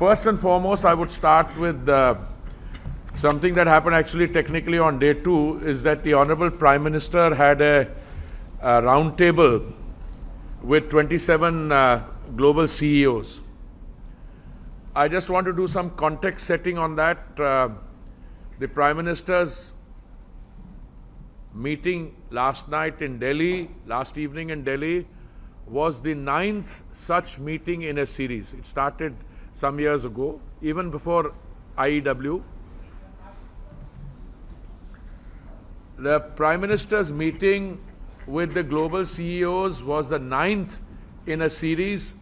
First and foremost, I would start with something that happened actually technically on day 2, is that the Honorable Prime Minister had a round table with 27 global CEOs. I just want to do some context setting on that. The Prime Minister's meeting last night in Delhi, last evening in Delhi, was the 9th such meeting in a series. It started some years ago, even before IEW. The Prime Minister's meeting with the global CEOs was the 9th in a series.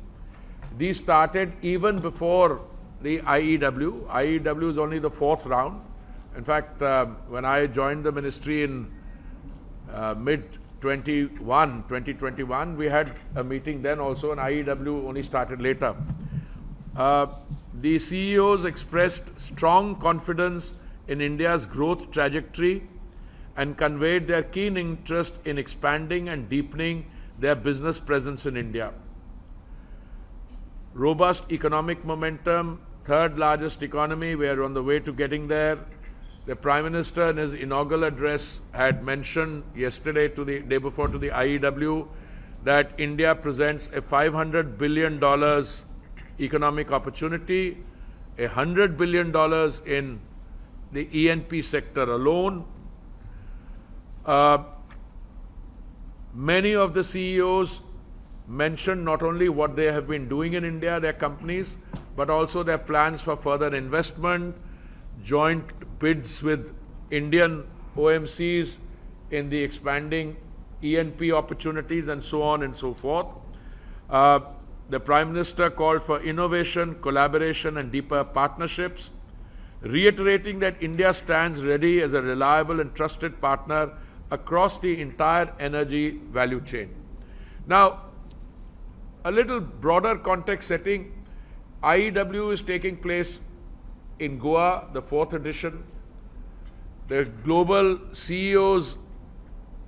These started even before the IEW. IEW is only the 4th round. In fact, when I joined the ministry in mid-2021, we had a meeting then also, and IEW only started later. The CEOs expressed strong confidence in India's growth trajectory and conveyed their keen interest in expanding and deepening their business presence in India. Robust economic momentum, third largest economy, we are on the way to getting there. The Prime Minister in his inaugural address had mentioned yesterday to the day before to the IEW that India presents a $500 billion economic opportunity, $100 billion in the E&P sector alone. Many of the CEOs mentioned not only what they have been doing in India, their companies, but also their plans for further investment, joint bids with Indian OMCs in the expanding E&P opportunities, and so on and so forth. The Prime Minister called for innovation, collaboration, and deeper partnerships, reiterating that India stands ready as a reliable and trusted partner across the entire energy value chain. Now, a little broader context setting, IEW is taking place in Goa, the 4th edition. The global CEOs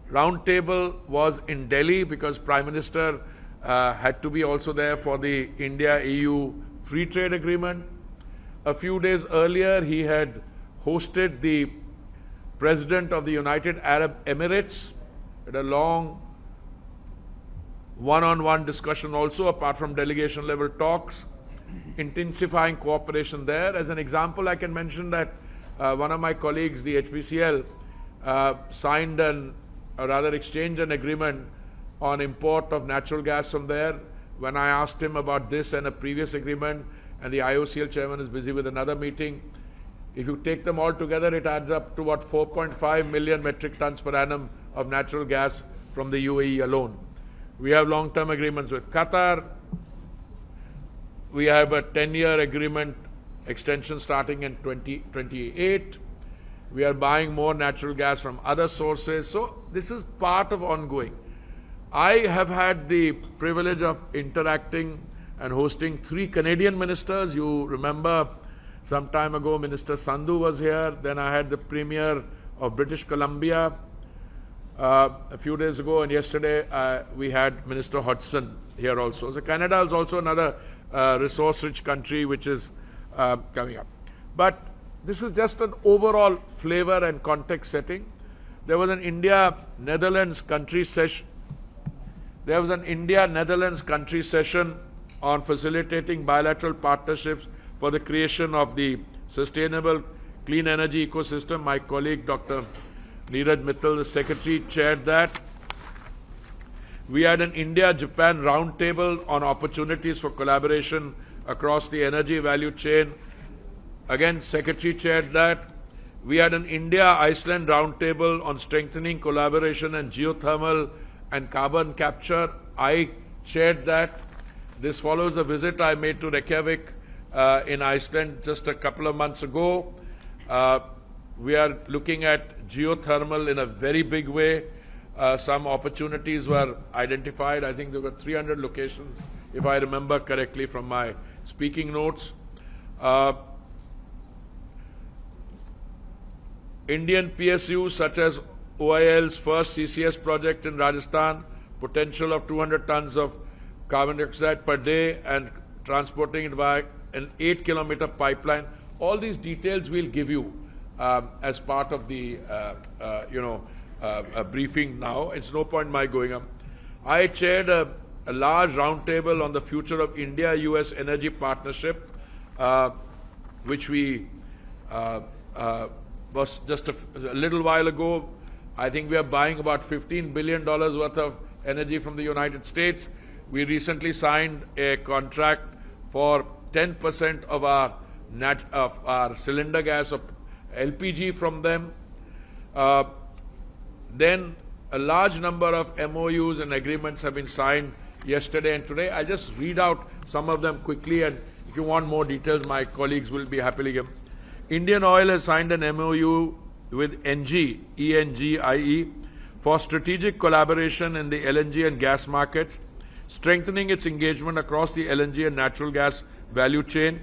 roundtable was in Delhi because Prime Minister had to be also there for the India-EU free trade agreement. A few days earlier, he had hosted the President of the United Arab Emirates at a long one-on-one discussion also, apart from delegation level talks, intensifying cooperation there. As an example, I can mention that one of my colleagues, the HPCL, signed exchanged an agreement on import of natural gas from there. When I asked him about this and a previous agreement, and the IOCL chairman is busy with another meeting, if you take them all together, it adds up to what, 4.5 million metric tons per annum of natural gas from the UAE alone. We have long-term agreements with Qatar. We have a 10-year agreement extension starting in 2028. We are buying more natural gas from other sources. So this is part of ongoing. I have had the privilege of interacting and hosting 3 Canadian ministers. You remember some time ago, Minister Sandhu was here. Then I had the Premier of British Columbia a few days ago, and yesterday we had Minister Hodgson here also. So Canada is also another resource-rich country which is coming up. But this is just an overall flavor and context setting. There was an India-Netherlands country session. There was an India-Netherlands country session on facilitating bilateral partnerships for the creation of the sustainable clean energy ecosystem. My colleague, Dr. Neeraj Mittal, the Secretary, chaired that. We had an India-Japan roundtable on opportunities for collaboration across the energy value chain. Again, Secretary chaired that. We had an India-Iceland roundtable on strengthening collaboration and geothermal and carbon capture. I chaired that. This follows a visit I made to Reykjavik in Iceland just a couple of months ago. We are looking at geothermal in a very big way. Some opportunities were identified. I think there were 300 locations, if I remember correctly from my speaking notes. Indian PSUs such as OIL's first CCS project in Rajasthan, potential of 200 tons of carbon dioxide per day and transporting it by an 8-kilometer pipeline. All these details we'll give you as part of the briefing now. It's no point my going up. I chaired a large roundtable on the future of India-US energy partnership, which we was just a little while ago. I think we are buying about $15 billion worth of energy from the United States. We recently signed a contract for 10% of our cylinder gas of LPG from them. Then a large number of MOUs and agreements have been signed yesterday and today. I'll just read out some of them quickly, and if you want more details, my colleagues will be happily give. Indian Oil has signed an MOU with ENGIE, E-N-G-I-E, for strategic collaboration in the LNG and gas markets, strengthening its engagement across the LNG and natural gas value chain.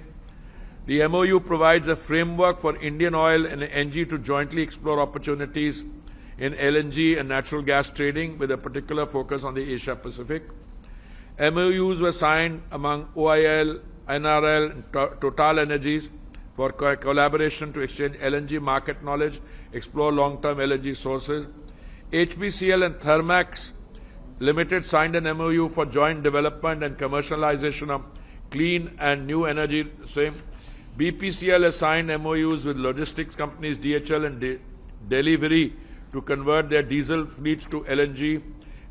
The MOU provides a framework for Indian Oil and ENGIE to jointly explore opportunities in LNG and natural gas trading with a particular focus on the Asia Pacific. MOUs were signed among OIL, NRL, and Total Energies for collaboration to exchange LNG market knowledge, explore long-term LNG sources. HPCL and Thermax Limited signed an MOU for joint development and commercialization of clean and new energy. BPCL has signed MOUs with logistics companies DHL and Delivery to convert their diesel fleets to LNG.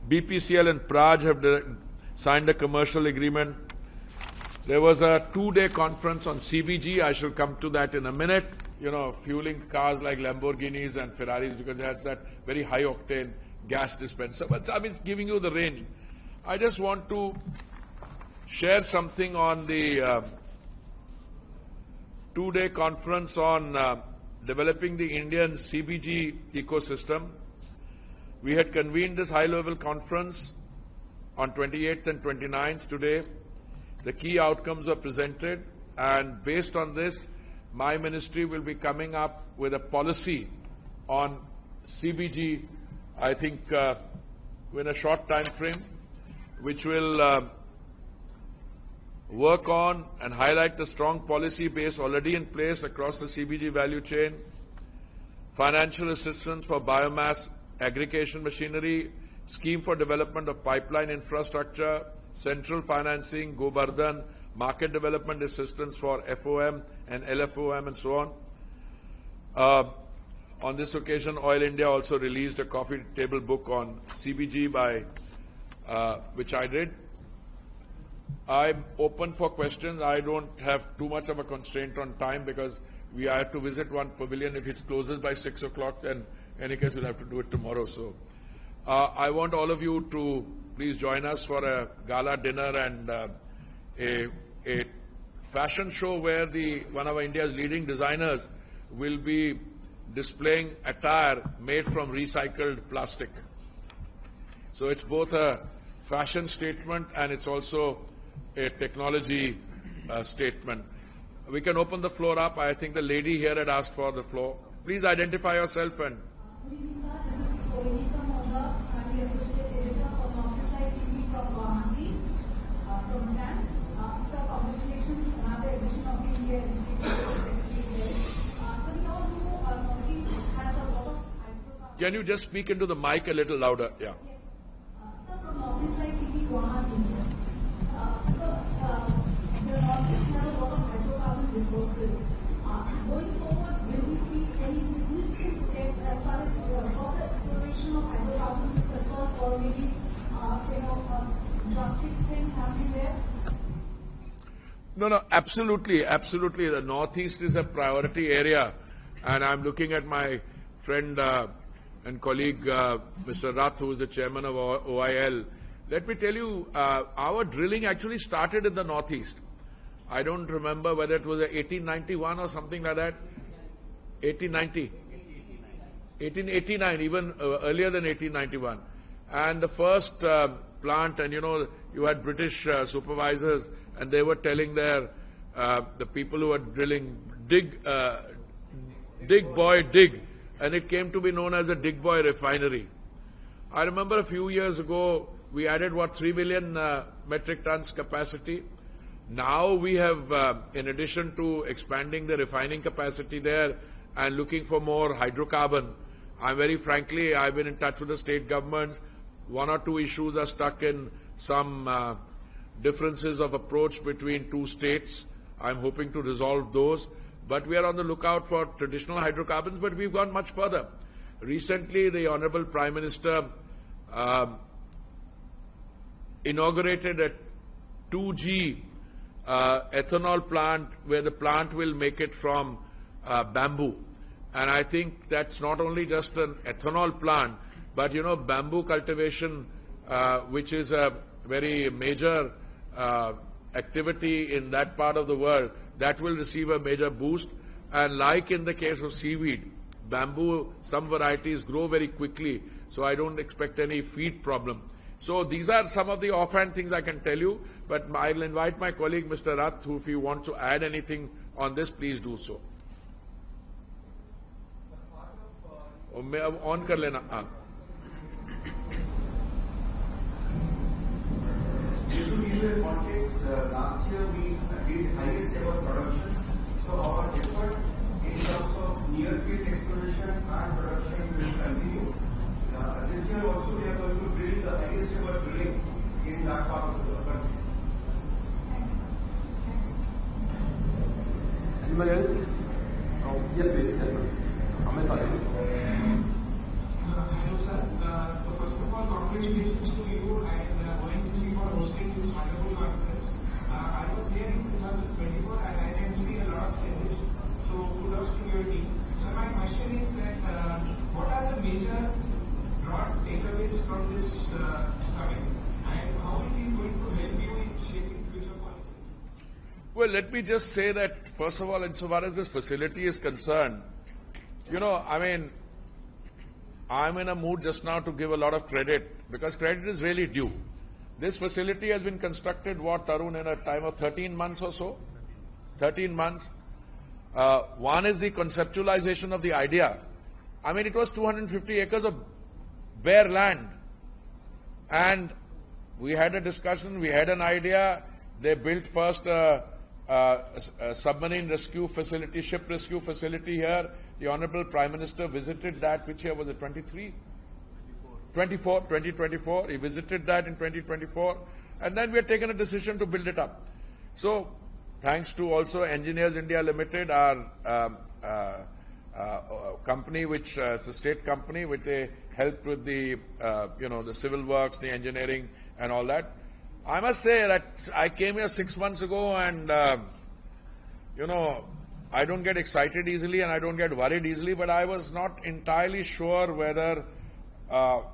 BPCL and Praj have signed a commercial agreement. There was a 2-day conference on CBG. I shall come to that in a minute. You know, fueling cars like Lamborghinis and Ferraris because it has that very high-octane gas dispenser. But I mean, it's giving you the range. I just want to share something on the 2-day conference on developing the Indian CBG ecosystem. We had convened this high-level conference on 28th and 29th today. The key outcomes are presented, and based on this, my ministry will be coming up with a policy on CBG, I think, in a short time frame, which will work on and highlight the strong policy base already in place across the CBG value chain, financial assistance for biomass aggregation machinery, scheme for development of pipeline infrastructure, central financing, Govardhan, market development assistance for FOM and LFOM and so on. On this occasion, Oil India also released a coffee table book on CBG which I did. I'm open for questions. I don't have too much of a constraint on time because we have to visit one pavilion. If it closes by 6 o'clock, then in any case we'll have to do it tomorrow. So I want all of you to please join us for a gala dinner and a fashion show where one of India's leading designers will be displaying attire made from recycled plastic. So it's both a fashion statement and it's also a technology statement. We can open the floor up. I think the lady here had asked for the floor. Please identify yourself and. Can you just speak into the mic a little louder? Yeah. Sir, from office like TV Guwahati, the Northeast has a lot of hydrocarbon resources. Going forward, will we see any significant step as far as further exploration of hydrocarbons is concerned, or maybe drastic things happening there? No, absolutely, absolutely. The Northeast is a priority area, and I'm looking at my friend and colleague, Mr. Rath, who is the chairman of OIL. Let me tell you, our drilling actually started in the Northeast. I don't remember whether it was 1891 or something like that. 1890. 1889, even earlier than 1891. And the first plant, and you had British supervisors, and they were telling the people who were drilling, dig, boy, dig. And it came to be known as a Dig Boy refinery. I remember a few years ago, we added, 3 million metric tons capacity. Now we have, in addition to expanding the refining capacity there and looking for more hydrocarbon, I'm very frankly, I've been in touch with the state governments. One or two issues are stuck in some differences of approach between two states. I'm hoping to resolve those. But we are on the lookout for traditional hydrocarbons, but we've gone much further. Recently, the Honorable Prime Minister inaugurated a 2G ethanol plant where the plant will make it from bamboo. And I think that's not only just an ethanol plant, but you know, bamboo cultivation, which is a very major activity in that part of the world, that will receive a major boost. And like in the case of seaweed, bamboo, some varieties grow very quickly, so I don't expect any feed problem. So these are some of the offhand things I can tell you, but I'll invite my colleague Mr. Rath, who if you want to add anything on this, please do so. मैं अब on कर लेना. Just to give you a context, last year we did highest ever production. So our effort in terms of near field exploration and production will continue. This year also we are going to drill the highest ever drilling in that part of the country. Anybody else? Oh, yes, please. Yes, please. Hello, sir. First of all, congratulations to you and ONGC for hosting this wonderful conference. I was here in 2024 and I can see a lot of changes. So, kudos to your team. So, my question is that what are the major broad takeaways from this summit and how it is going to help you in shaping future policies? Well, let me just say that, first of all, insofar as this facility is concerned, you know, I mean, I'm in a mood just now to give a lot of credit, because credit is really due. This facility has been constructed, what, Tarun, in a time of 13 months or so? 13 months. One is the conceptualization of the idea. I mean, it was 250 acres of bare land. And we had a discussion, we had an idea. They built first a submarine rescue facility, ship rescue facility here. The Honorable Prime Minister visited that, which year was it, 2024. He visited that in 2024. And then we had taken a decision to build it up. So, thanks to also Engineers India Limited, our company, which is a state company, which they helped with the, the civil works, the engineering and all that. I must say that I came here 6 months ago and, I don't get excited easily and I don't get worried easily, but I was not entirely sure whether,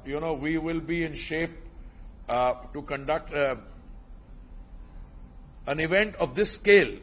we will be in shape to conduct an event of this scale.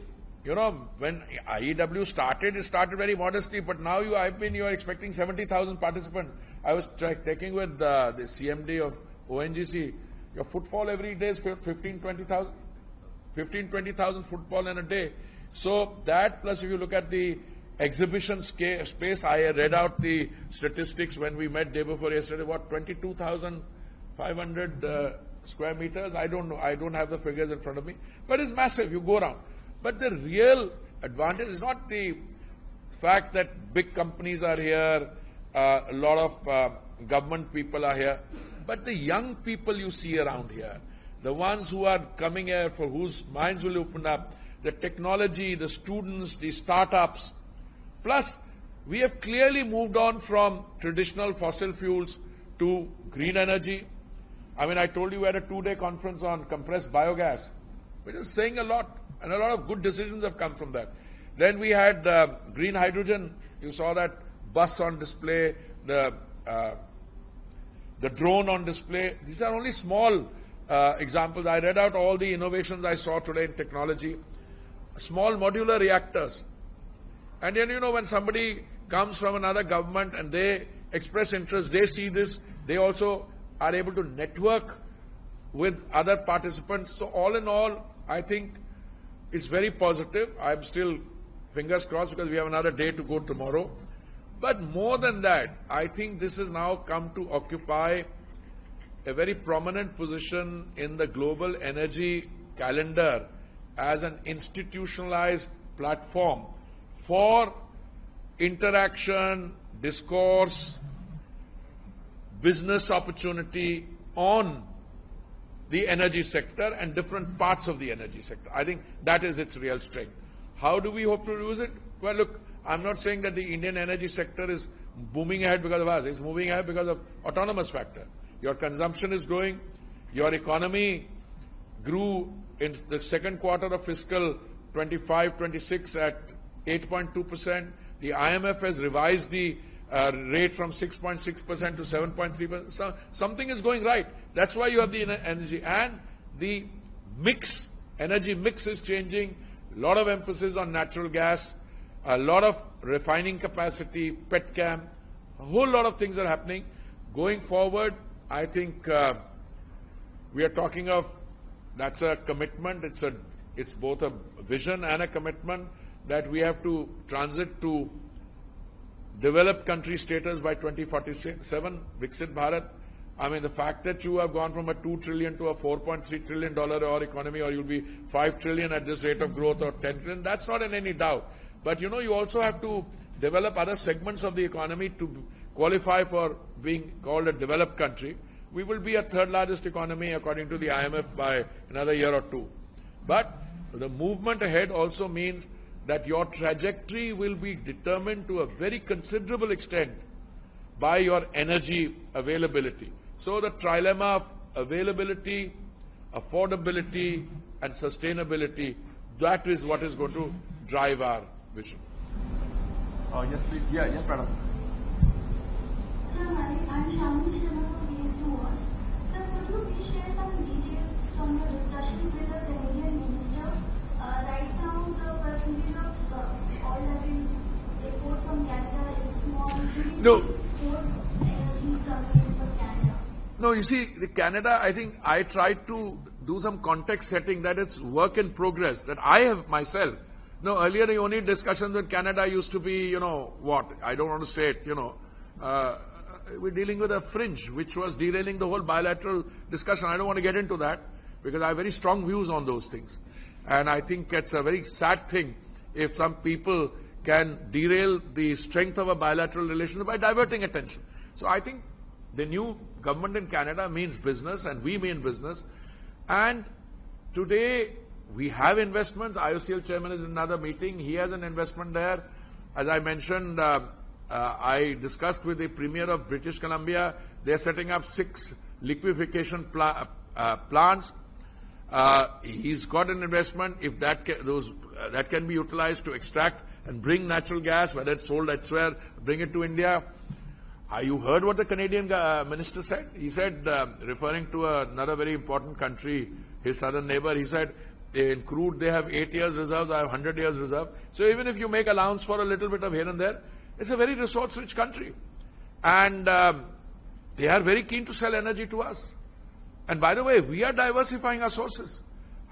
You know, when IEW started, it started very modestly, but now you are expecting 70,000 participants. I was checking with the CMD of ONGC. Your footfall every day is 15-20,000 footfall in a day. So that, plus if you look at the exhibition space, I read out the statistics when we met day before yesterday, what, 22,500 square meters? I don't know. I don't have the figures in front of me. But it's massive. You go around. But the real advantage is not the fact that big companies are here, a lot of government people are here, but the young people you see around here, the ones who are coming here, for whose minds will open up, the technology, the students, the startups. Plus, we have clearly moved on from traditional fossil fuels to green energy. I mean, I told you we had a 2-day conference on compressed biogas, which is saying a lot, and a lot of good decisions have come from that. Then we had green hydrogen. You saw that bus on display, the drone on display. These are only small examples. I read out all the innovations I saw today in technology. Small modular reactors. And then, when somebody comes from another government and they express interest, they see this, they also are able to network with other participants. So all in all, I think it's very positive. I'm still fingers crossed because we have another day to go tomorrow. But more than that, I think this has now come to occupy a very prominent position in the global energy calendar as an institutionalized platform for interaction, discourse, business opportunity on the energy sector and different parts of the energy sector. I think that is its real strength. How do we hope to use it? Well, look, I'm not saying that the Indian energy sector is booming ahead because of us. It's moving ahead because of autonomous factor. Your consumption is growing. Your economy grew in the second quarter of fiscal 25-26 at 8.2%. The IMF has revised the rate from 6.6% to 7.3%. So something is going right. That's why you have the energy. And the mix, energy mix is changing. A lot of emphasis on natural gas, a lot of refining capacity, petchem, a whole lot of things are happening. Going forward, I think we are talking of, that's a commitment. It's both a vision and a commitment that we have to transit to developed country status by 2047, Viksit Bharat. I mean, the fact that you have gone from a $2 trillion to a $4.3 trillion oil economy, or you'll be $5 trillion at this rate of growth, or $10 trillion, that's not in any doubt. But, you know, you also have to develop other segments of the economy to qualify for being called a developed country. We will be a third largest economy according to the IMF by another year or two. But the movement ahead also means that your trajectory will be determined to a very considerable extent by your energy availability. So the trilemma of availability, affordability, and sustainability, that is what is going to drive our vision. Yes, please. Yeah, yes, madam. Sir, I'm Shamini Sharma from BS2. Sir, could you please share some details from your discussions with the Canadian minister? Right now, the percentage of oil having import from Canada is small. No. Energy subsidies for Canada. No, you see, the Canada, I think I tried to do some context setting that it's work in progress, that I have myself. No, earlier the only discussions with Canada used to be, you know, what? I don't want to say it, you know. We're dealing with a fringe, which was derailing the whole bilateral discussion. I don't want to get into that, because I have very strong views on those things. And I think it's a very sad thing if some people can derail the strength of a bilateral relationship by diverting attention. So I think the new government in Canada means business, and we mean business. And today we have investments. IOCL chairman is in another meeting. He has an investment there. As I mentioned, I discussed with the Premier of British Columbia. They're setting up 6 liquefaction plants. He's got an investment. If that can be utilized to extract and bring natural gas, whether it's sold elsewhere, bring it to India. You heard what the Canadian minister said? He said, referring to another very important country, his southern neighbor, he said, in crude they have 8 years reserves, I have 100 years reserve. So even if you make allowance for a little bit of here and there, it's a very resource-rich country. And they are very keen to sell energy to us. And by the way, we are diversifying our sources.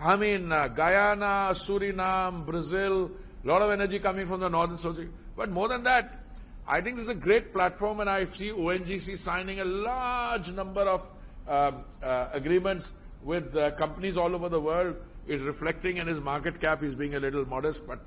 I mean, Guyana, Suriname, Brazil, a lot of energy coming from the northern sources. But more than that, I think this is a great platform, and I see ONGC signing a large number of agreements with companies all over the world. Is reflecting in his market cap. He's being a little modest, but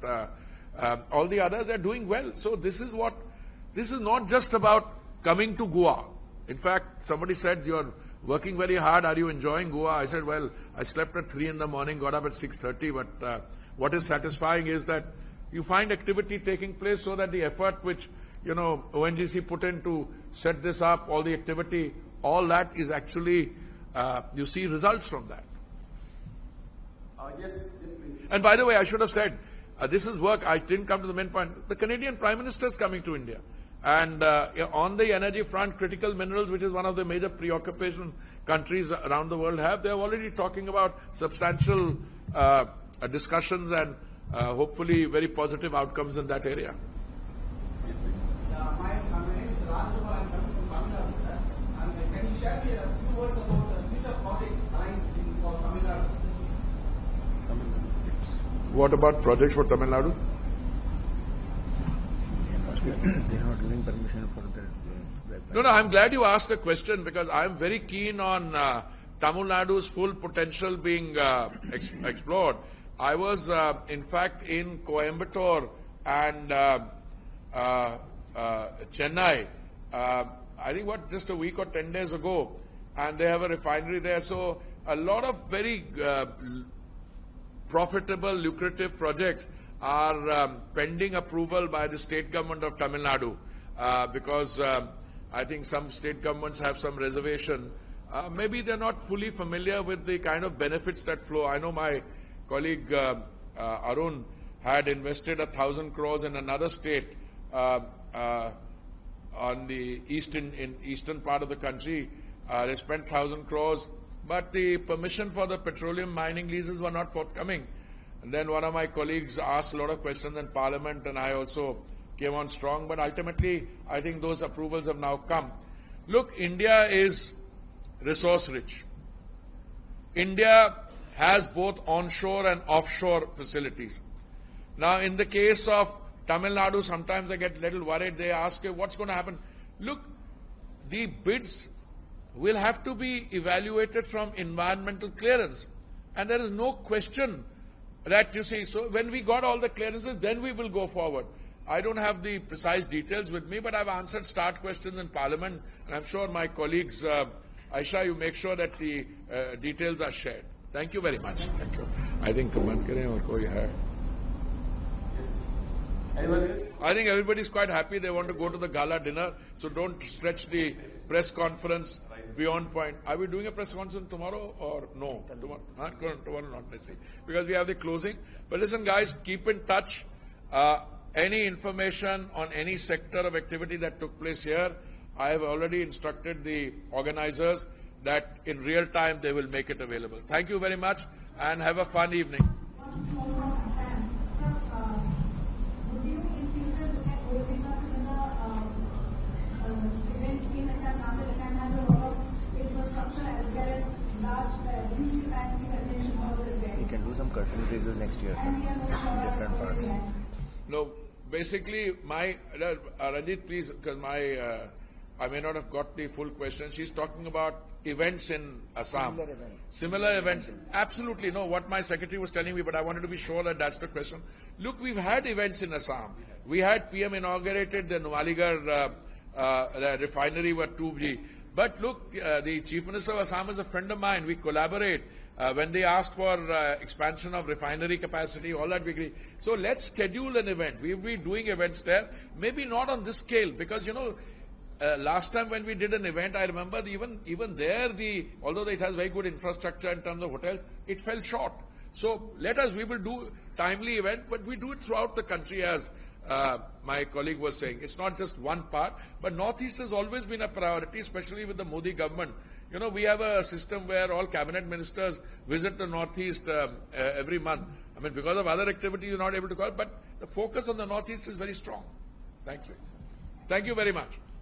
all the others are doing well. So this is not just about coming to Goa. In fact, somebody said, you're working very hard. Are you enjoying Goa? I said, well, I slept at 3 in the morning, got up at 6:30. But what is satisfying is that you find activity taking place, so that the effort which, you know, ONGC put in to set this up, all the activity, all that is actually, you see results from that. Yes, please. And by the way, I should have said, this is work. I didn't come to the main point. The Canadian Prime Minister is coming to India. And on the energy front, critical minerals, which is one of the major preoccupation countries around the world have, they're already talking about substantial discussions and hopefully very positive outcomes in that area. My name is Raj. I'm coming from Tamil Nadu. And can you share me a few words about the future projects aligned for Tamil Nadu? What about projects for Tamil Nadu? They are not giving permission for the... No, I'm glad you asked the question, because I'm very keen on Tamil Nadu's full potential being explored. I was, in fact, in Coimbatore and Chennai, I think just a week or 10 days ago, and they have a refinery there. So a lot of very profitable, lucrative projects are pending approval by the state government of Tamil Nadu, because I think some state governments have some reservation. Maybe they're not fully familiar with the kind of benefits that flow. I know my colleague Arun had invested 1,000 crores in another state on the eastern part of the country. They spent 1,000 crores, but the permission for the petroleum mining leases were not forthcoming. And then one of my colleagues asked a lot of questions in Parliament, and I also came on strong. But ultimately, I think those approvals have now come. Look, India is resource rich. India has both onshore and offshore facilities. Now, in the case of Tamil Nadu, sometimes I get a little worried. They ask, what's going to happen? Look, the bids will have to be evaluated from environmental clearance. And there is no question that, you see, so when we got all the clearances, then we will go forward. I don't have the precise details with me, but I've answered start questions in Parliament, and I'm sure my colleagues, Aisha, you make sure that the details are shared. Thank you very much. Thank you. I think band kare aur koi hai. Anyone else? I think everybody's quite happy. They want to go to the gala dinner, so don't stretch the press conference beyond point. Are we doing a press conference tomorrow or no? Tomorrow not necessarily, because we have the closing. But listen, guys, keep in touch. Any information on any sector of activity that took place here, I have already instructed the organizers that in real time they will make it available. Thank you very much and have a fun evening. We can do some curtain increases next year in different parts. No, basically, Ranjit, please, because I may not have got the full question. She's talking about events in Assam. Similar events. Absolutely. No, what my secretary was telling me, but I wanted to be sure that that's the question. Look, we've had events in Assam. We had PM inaugurated the Numaligarh refinery with 2G. But look, the Chief Minister of Assam is a friend of mine. We collaborate. When they asked for expansion of refinery capacity, all that we agree. So let's schedule an event. We'll be doing events there. Maybe not on this scale, because, you know, last time when we did an event, I remember even there, although it has very good infrastructure in terms of hotels, it fell short. So we will do timely event, but we do it throughout the country, as my colleague was saying. It's not just one part, but Northeast has always been a priority, especially with the Modi government. You know, we have a system where all cabinet ministers visit the Northeast every month. I mean, because of other activities, you're not able to call, but the focus on the Northeast is very strong. Thank you. Thank you very much.